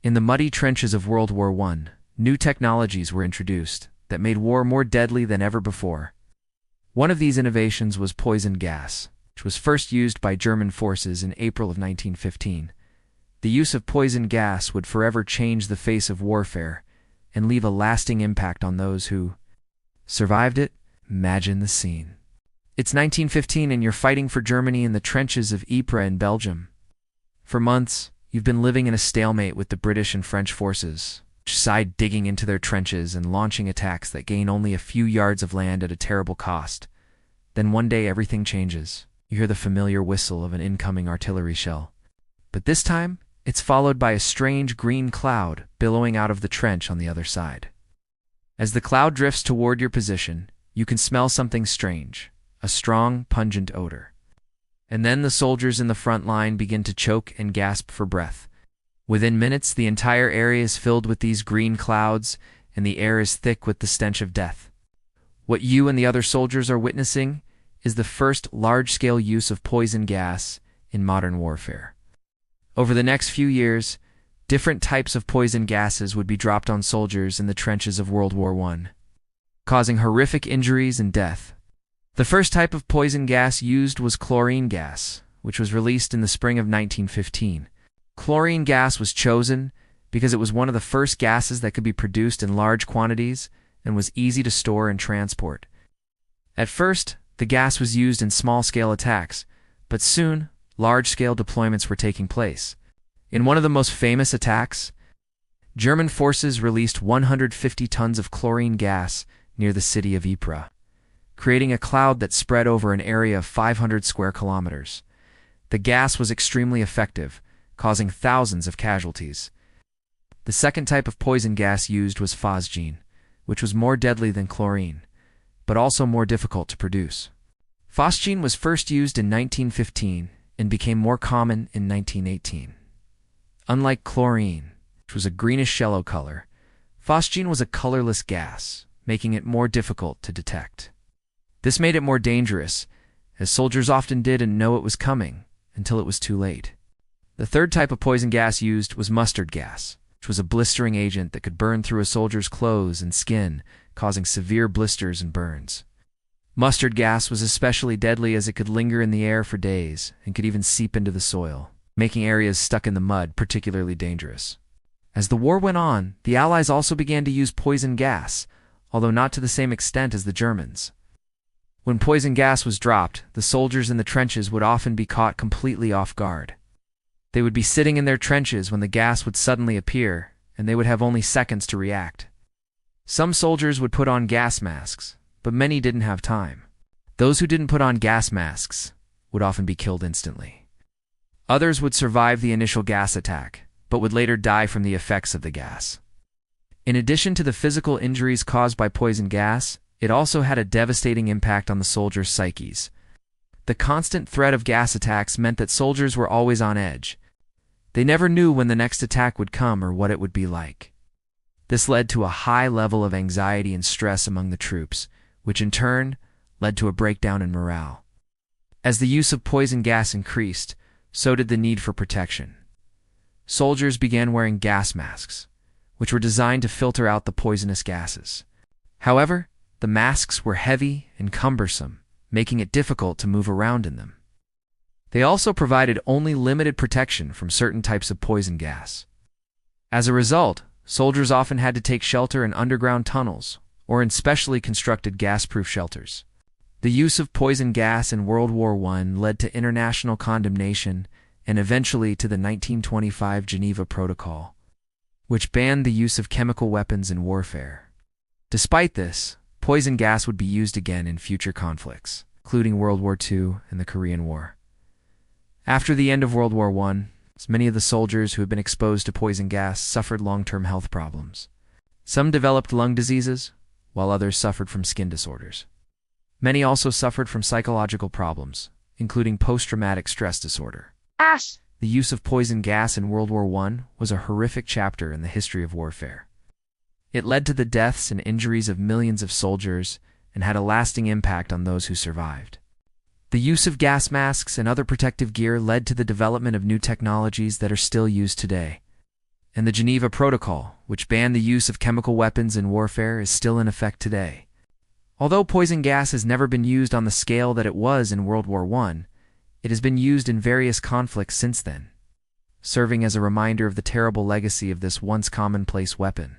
In the muddy trenches of World War I, new technologies were introduced that made war more deadly than ever before. One of these innovations was poison gas, which was first used by German forces in April of 1915. The use of poison gas would forever change the face of warfare and leave a lasting impact on those who survived it. Imagine the scene. It's 1915 and you're fighting for Germany in the trenches of Ypres in Belgium. For months, you've been living in a stalemate with the British and French forces, each side digging into their trenches and launching attacks that gain only a few yards of land at a terrible cost. Then one day everything changes. You hear the familiar whistle of an incoming artillery shell. But this time, it's followed by a strange green cloud billowing out of the trench on the other side. As the cloud drifts toward your position, you can smell something strange, a strong, pungent odor. And then the soldiers in the front line begin to choke and gasp for breath. Within minutes, the entire area is filled with these green clouds, and the air is thick with the stench of death. What you and the other soldiers are witnessing is the first large-scale use of poison gas in modern warfare. Over the next few years, different types of poison gases would be dropped on soldiers in the trenches of World War I, causing horrific injuries and death. The first type of poison gas used was chlorine gas, which was released in the spring of 1915. Chlorine gas was chosen because it was one of the first gases that could be produced in large quantities and was easy to store and transport. At first, the gas was used in small-scale attacks, but soon, large-scale deployments were taking place. In one of the most famous attacks, German forces released 150 tons of chlorine gas near the city of Ypres, creating a cloud that spread over an area of 500 square kilometers. The gas was extremely effective, causing thousands of casualties. The second type of poison gas used was phosgene, which was more deadly than chlorine, but also more difficult to produce. Phosgene was first used in 1915 and became more common in 1918. Unlike chlorine, which was a greenish-yellow color, phosgene was a colorless gas, making it more difficult to detect. This made it more dangerous, as soldiers often didn't know it was coming until it was too late. The third type of poison gas used was mustard gas, which was a blistering agent that could burn through a soldier's clothes and skin, causing severe blisters and burns. Mustard gas was especially deadly as it could linger in the air for days and could even seep into the soil, making areas stuck in the mud particularly dangerous. As the war went on, the Allies also began to use poison gas, although not to the same extent as the Germans. When poison gas was dropped, the soldiers in the trenches would often be caught completely off guard. They would be sitting in their trenches when the gas would suddenly appear, and they would have only seconds to react. Some soldiers would put on gas masks, but many didn't have time. Those who didn't put on gas masks would often be killed instantly. Others would survive the initial gas attack, but would later die from the effects of the gas. In addition to the physical injuries caused by poison gas, it also had a devastating impact on the soldiers' psyches. The constant threat of gas attacks meant that soldiers were always on edge. They never knew when the next attack would come or what it would be like. This led to a high level of anxiety and stress among the troops, which in turn led to a breakdown in morale. As the use of poison gas increased, so did the need for protection. Soldiers began wearing gas masks, which were designed to filter out the poisonous gases. However, the masks were heavy and cumbersome, making it difficult to move around in them. They also provided only limited protection from certain types of poison gas. As a result, soldiers often had to take shelter in underground tunnels or in specially constructed gas-proof shelters. The use of poison gas in World War I led to international condemnation and eventually to the 1925 Geneva Protocol, which banned the use of chemical weapons in warfare. Despite this, poison gas would be used again in future conflicts, including World War II and the Korean War. After the end of World War I, many of the soldiers who had been exposed to poison gas suffered long-term health problems. Some developed lung diseases, while others suffered from skin disorders. Many also suffered from psychological problems, including post-traumatic stress disorder. The use of poison gas in World War I was a horrific chapter in the history of warfare. It led to the deaths and injuries of millions of soldiers and had a lasting impact on those who survived. The use of gas masks and other protective gear led to the development of new technologies that are still used today. And the Geneva Protocol, which banned the use of chemical weapons in warfare, is still in effect today. Although poison gas has never been used on the scale that it was in World War I, it has been used in various conflicts since then, serving as a reminder of the terrible legacy of this once commonplace weapon.